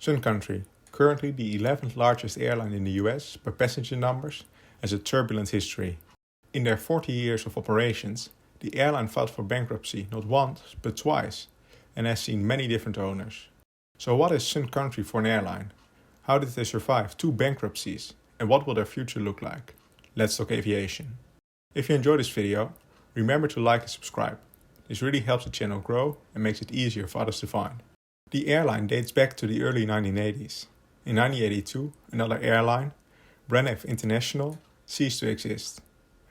Sun Country, currently the 11th largest airline in the US by passenger numbers, has a turbulent history. In their 40 years of operations, the airline filed for bankruptcy not once but twice and has seen many different owners. So what is Sun Country for an airline? How did they survive 2 bankruptcies and what will their future look like? Let's talk aviation. If you enjoyed this video, remember to like and subscribe. This really helps the channel grow and makes it easier for others to find. The airline dates back to the early 1980s. In 1982, another airline, Braniff International, ceased to exist.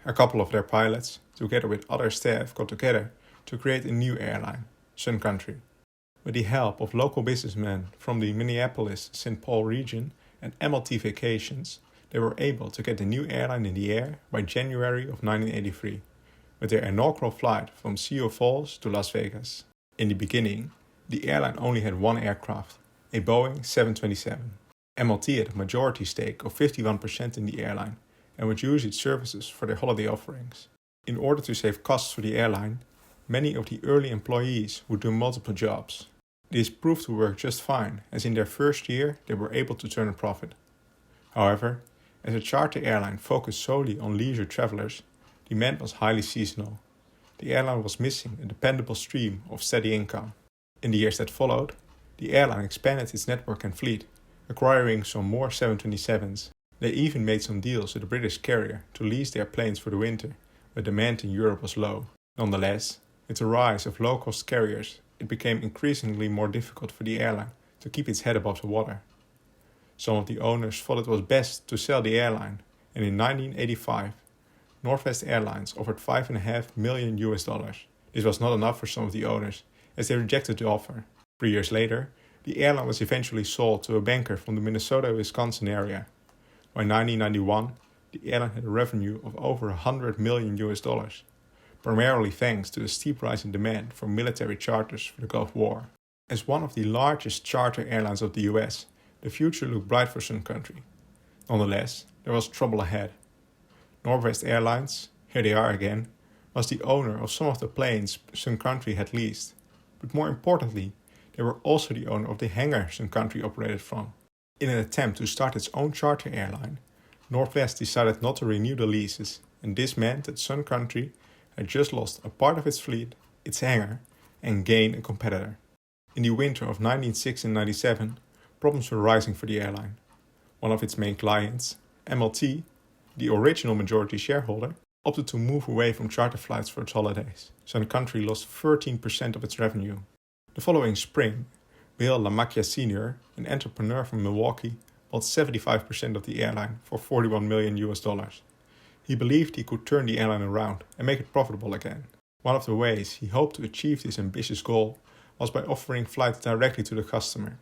A couple of their pilots, together with other staff, got together to create a new airline, Sun Country. With the help of local businessmen from the Minneapolis-St. Paul region and MLT Vacations, they were able to get the new airline in the air by January of 1983, with their inaugural flight from Sioux Falls to Las Vegas. In the beginning, the airline only had one aircraft, a Boeing 727. MLT had a majority stake of 51% in the airline and would use its services for their holiday offerings. In order to save costs for the airline, many of the early employees would do multiple jobs. This proved to work just fine, as in their first year they were able to turn a profit. However, as a charter airline focused solely on leisure travelers, demand was highly seasonal. The airline was missing a dependable stream of steady income. In the years that followed, the airline expanded its network and fleet, acquiring some more 727s. They even made some deals with a British carrier to lease their planes for the winter, where demand in Europe was low. Nonetheless, with the rise of low-cost carriers, it became increasingly more difficult for the airline to keep its head above the water. Some of the owners thought it was best to sell the airline, and in 1985, Northwest Airlines offered $5.5 million. This was not enough for some of the owners, as they rejected the offer. 3 years later, the airline was eventually sold to a banker from the Minnesota-Wisconsin area. By 1991, the airline had a revenue of over $100 million, primarily thanks to the steep rise in demand for military charters for the Gulf War. As one of the largest charter airlines of the US, the future looked bright for Sun Country. Nonetheless, there was trouble ahead. Northwest Airlines, here they are again, was the owner of some of the planes Sun Country had leased. But more importantly, they were also the owner of the hangar Sun Country operated from. In an attempt to start its own charter airline, Northwest decided not to renew the leases, and this meant that Sun Country had just lost a part of its fleet, its hangar, and gained a competitor. In the winter of 1996 and 97, problems were rising for the airline. One of its main clients, MLT, the original majority shareholder, opted to move away from charter flights for its holidays. Sun Country lost 13% of its revenue. The following spring, Bill LaMacchia Sr., an entrepreneur from Milwaukee, bought 75% of the airline for $41 million. He believed he could turn the airline around and make it profitable again. One of the ways he hoped to achieve this ambitious goal was by offering flights directly to the customer.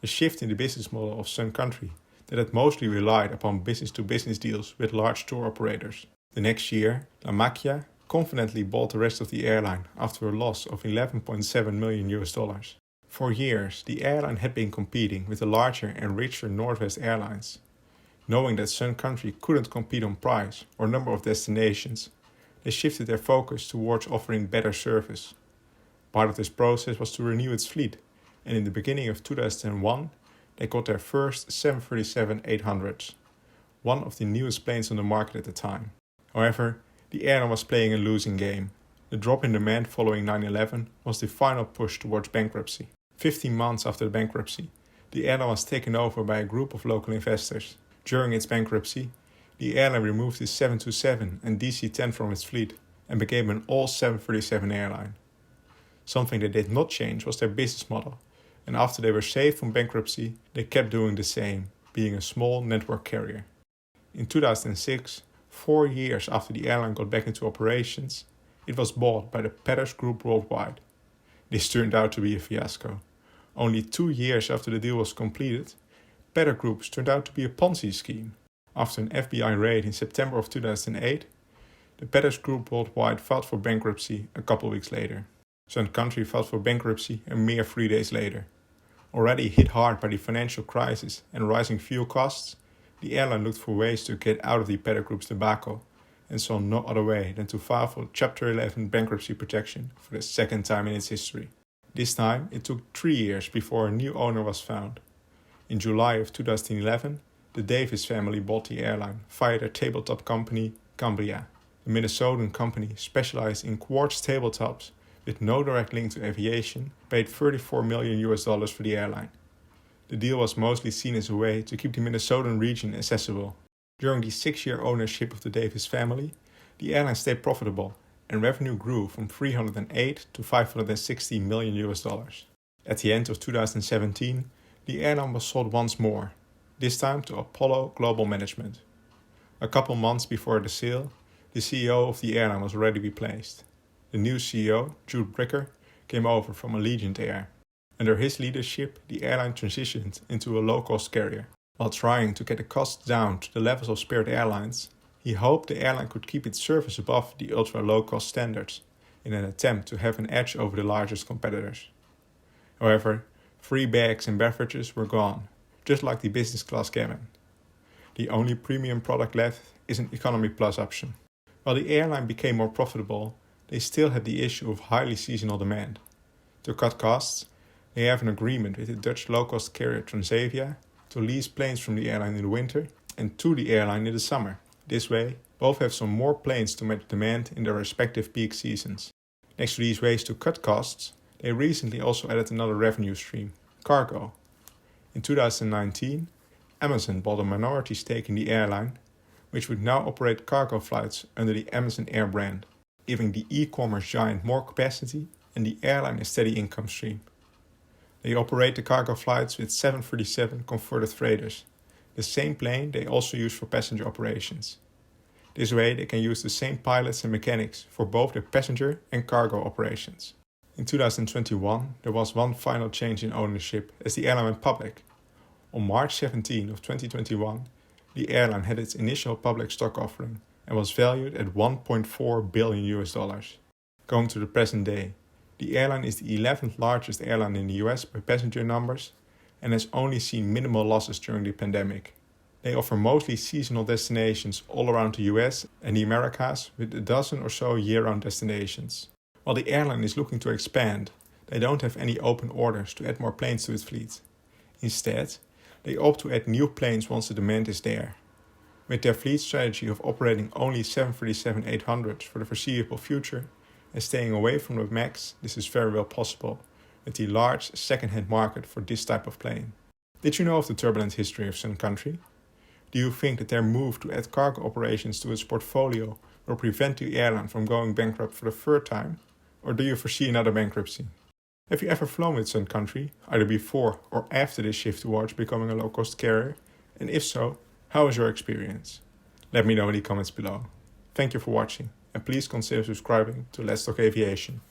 A shift in the business model of Sun Country that had mostly relied upon business-to-business deals with large tour operators. The next year, LaMacchia confidently bought the rest of the airline after a loss of $11.7 million. For years, the airline had been competing with the larger and richer Northwest Airlines. Knowing that Sun Country couldn't compete on price or number of destinations, they shifted their focus towards offering better service. Part of this process was to renew its fleet, and in the beginning of 2001, they got their first 737-800s, one of the newest planes on the market at the time. However, the airline was playing a losing game. The drop in demand following 9/11 was the final push towards bankruptcy. 15 months after the bankruptcy, the airline was taken over by a group of local investors. During its bankruptcy, the airline removed its 727 and DC-10 from its fleet and became an all-737 airline. Something they did not change was their business model, and after they were saved from bankruptcy, they kept doing the same, being a small network carrier. In 2006, 4 years after the airline got back into operations, it was bought by the Petters Group Worldwide. This turned out to be a fiasco. Only 2 years after the deal was completed, Petter Groups turned out to be a Ponzi scheme. After an FBI raid in September of 2008, the Petters Group Worldwide filed for bankruptcy a couple weeks later. Sun Country filed for bankruptcy a mere 3 days later. Already hit hard by the financial crisis and rising fuel costs, the airline looked for ways to get out of the Petter Group's debacle and saw no other way than to file for Chapter 11 bankruptcy protection for the second time in its history. This time, it took 3 years before a new owner was found. In July of 2011, the Davis family bought the airline via their tabletop company, Cambria. The Minnesotan company specialized in quartz tabletops with no direct link to aviation, paid $34 million for the airline. The deal was mostly seen as a way to keep the Minnesotan region accessible. During the 6-year ownership of the Davis family, the airline stayed profitable and revenue grew from $308 to $560 million. At the end of 2017, the airline was sold once more, this time to Apollo Global Management. A couple months before the sale, the CEO of the airline was already replaced. The new CEO, Jude Bricker, came over from Allegiant Air. Under his leadership, the airline transitioned into a low-cost carrier. While trying to get the costs down to the levels of Spirit Airlines, he hoped the airline could keep its service above the ultra-low-cost standards in an attempt to have an edge over the largest competitors. However, free bags and beverages were gone, just like the business class cabin. The only premium product left is an Economy Plus option. While the airline became more profitable, they still had the issue of highly seasonal demand. To cut costs, they have an agreement with the Dutch low-cost carrier Transavia to lease planes from the airline in the winter and to the airline in the summer. This way, both have some more planes to meet demand in their respective peak seasons. Next to these ways to cut costs, they recently also added another revenue stream, cargo. In 2019, Amazon bought a minority stake in the airline, which would now operate cargo flights under the Amazon Air brand, giving the e-commerce giant more capacity and the airline a steady income stream. They operate the cargo flights with 737 converted freighters, the same plane they also use for passenger operations. This way they can use the same pilots and mechanics for both their passenger and cargo operations. In 2021, there was one final change in ownership as the airline went public. On March 17 of 2021, the airline had its initial public stock offering and was valued at $1.4 billion. Going to the present day, the airline is the 11th largest airline in the US by passenger numbers and has only seen minimal losses during the pandemic. They offer mostly seasonal destinations all around the US and the Americas with a dozen or so year-round destinations. While the airline is looking to expand, they don't have any open orders to add more planes to its fleet. Instead, they opt to add new planes once the demand is there. With their fleet strategy of operating only 737-800s for the foreseeable future and staying away from the MAX, this is very well possible with the large second-hand market for this type of plane. Did you know of the turbulent history of Sun Country? Do you think that their move to add cargo operations to its portfolio will prevent the airline from going bankrupt for the third time? Or do you foresee another bankruptcy? Have you ever flown with Sun Country, either before or after this shift towards becoming a low-cost carrier? And if so, how was your experience? Let me know in the comments below. Thank you for watching, and please consider subscribing to Let's Talk Aviation.